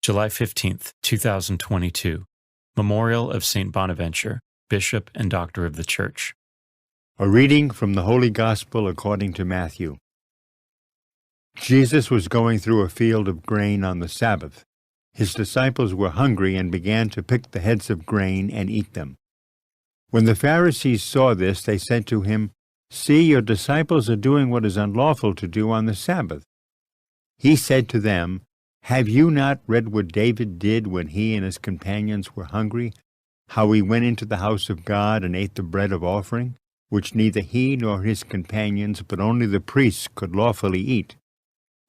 July 15th, 2022. Memorial of St. Bonaventure, Bishop and Doctor of the Church. A reading from the Holy Gospel according to Matthew. Jesus was going through a field of grain on the Sabbath. His disciples were hungry and began to pick the heads of grain and eat them. When the Pharisees saw this, they said to him, "See, your disciples are doing what is unlawful to do on the Sabbath." He said to them, "Have you not read what David did when he and his companions were hungry, how he went into the house of God and ate the bread of offering, which neither he nor his companions, but only the priests could lawfully eat?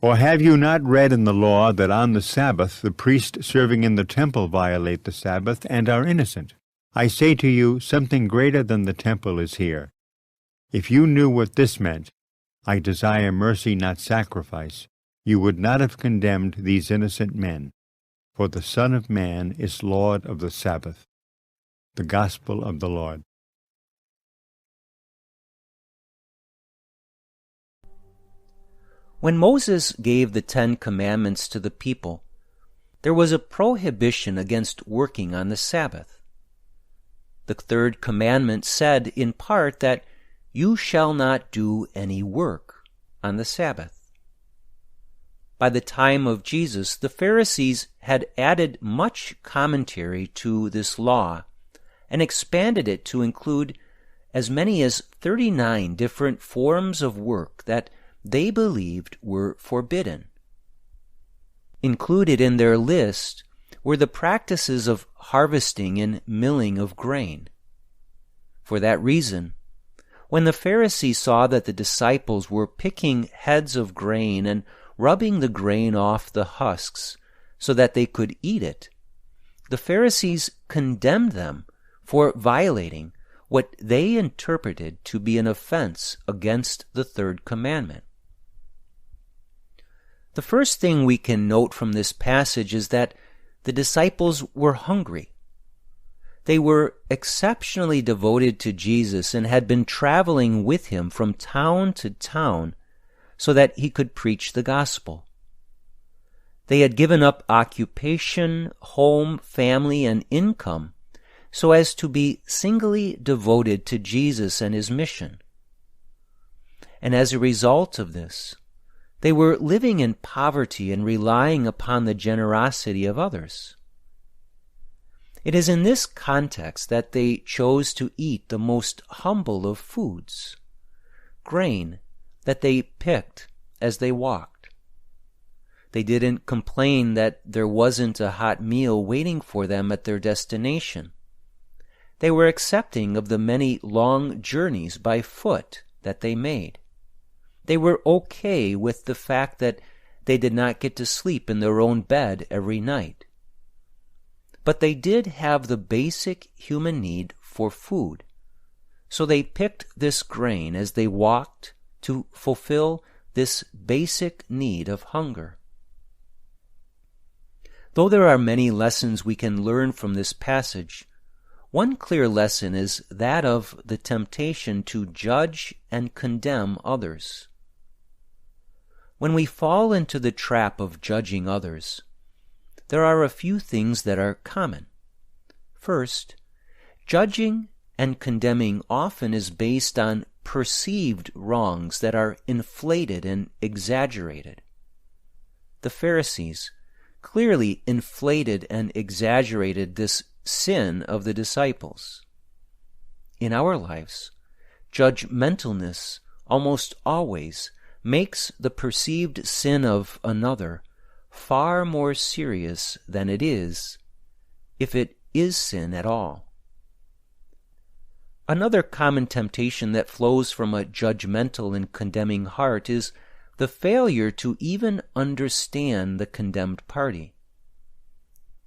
Or have you not read in the law that on the Sabbath the priests serving in the temple violate the Sabbath and are innocent? I say to you, something greater than the temple is here. If you knew what this meant, 'I desire mercy, not sacrifice,' you would not have condemned these innocent men, for the Son of Man is Lord of the Sabbath." The Gospel of the Lord. When Moses gave the 10 Commandments to the people, there was a prohibition against working on the Sabbath. The 3rd commandment said, in part, that you shall not do any work on the Sabbath. By the time of Jesus, the Pharisees had added much commentary to this law and expanded it to include as many as 39 different forms of work that they believed were forbidden. Included in their list were the practices of harvesting and milling of grain. For that reason, when the Pharisees saw that the disciples were picking heads of grain and rubbing the grain off the husks so that they could eat it, the Pharisees condemned them for violating what they interpreted to be an offense against the 3rd commandment. The first thing we can note from this passage is that the disciples were hungry. They were exceptionally devoted to Jesus and had been traveling with him from town to town so that he could preach the gospel. They had given up occupation, home, family, and income so as to be singly devoted to Jesus and his mission. And as a result of this, they were living in poverty and relying upon the generosity of others. It is in this context that they chose to eat the most humble of foods, grain that they picked as they walked. They didn't complain that there wasn't a hot meal waiting for them at their destination. They were accepting of the many long journeys by foot that they made. They were okay with the fact that they did not get to sleep in their own bed every night. But they did have the basic human need for food, so they picked this grain as they walked to fulfill this basic need of hunger. Though there are many lessons we can learn from this passage, one clear lesson is that of the temptation to judge and condemn others. When we fall into the trap of judging others, there are a few things that are common. First, judging and condemning often is based on perceived wrongs that are inflated and exaggerated. The Pharisees clearly inflated and exaggerated this sin of the disciples. In our lives, judgmentalness almost always makes the perceived sin of another far more serious than it is, if it is sin at all. Another common temptation that flows from a judgmental and condemning heart is the failure to even understand the condemned party.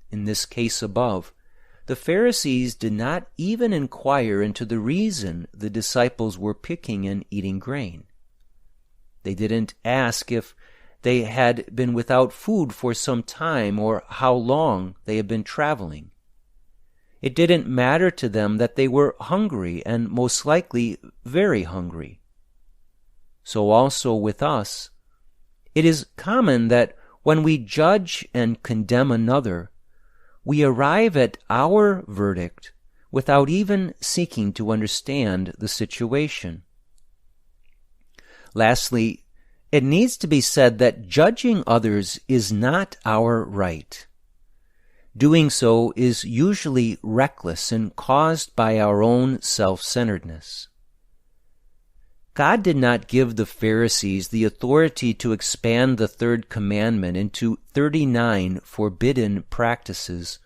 In this case above, the Pharisees did not even inquire into the reason the disciples were picking and eating grain. They didn't ask if they had been without food for some time or how long they had been traveling. It didn't matter to them that they were hungry and most likely very hungry. So also with us, it is common that When we judge and condemn another, we arrive at our verdict without even seeking to understand the situation. Lastly, it needs to be said that judging others is not our right. Doing so is usually reckless and caused by our own self-centeredness. God did not give the Pharisees the authority to expand the third commandment into 39 forbidden practices,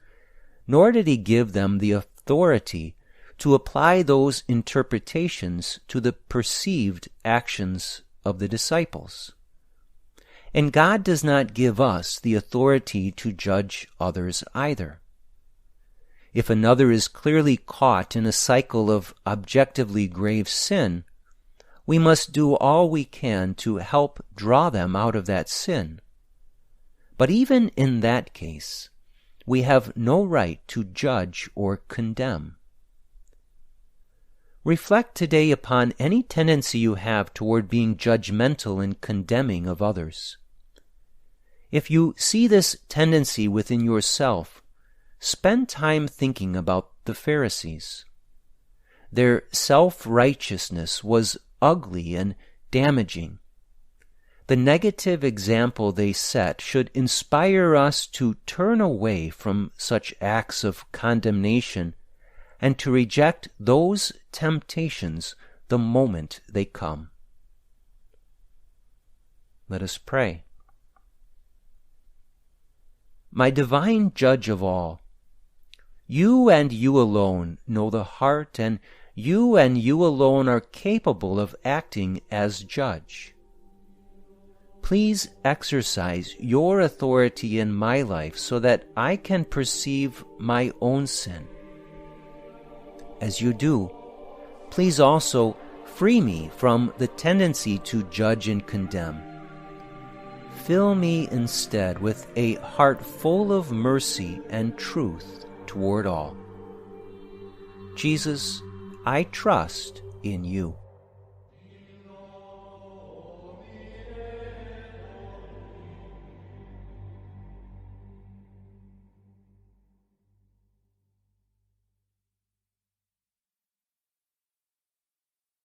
nor did he give them the authority to apply those interpretations to the perceived actions of the disciples. And God does not give us the authority to judge others either. If another is clearly caught in a cycle of objectively grave sin, we must do all we can to help draw them out of that sin. But even in that case, we have no right to judge or condemn. Reflect today upon any tendency you have toward being judgmental and condemning of others. If you see this tendency within yourself, spend time thinking about the Pharisees. Their self-righteousness was ugly and damaging. The negative example they set should inspire us to turn away from such acts of condemnation and to reject those temptations the moment they come. Let us pray. My divine Judge of all, you and you alone know the heart, and you alone are capable of acting as judge. Please exercise your authority in my life so that I can perceive my own sin. As you do, please also free me from the tendency to judge and condemn. Fill me instead with a heart full of mercy and truth toward all. Jesus, I trust in you.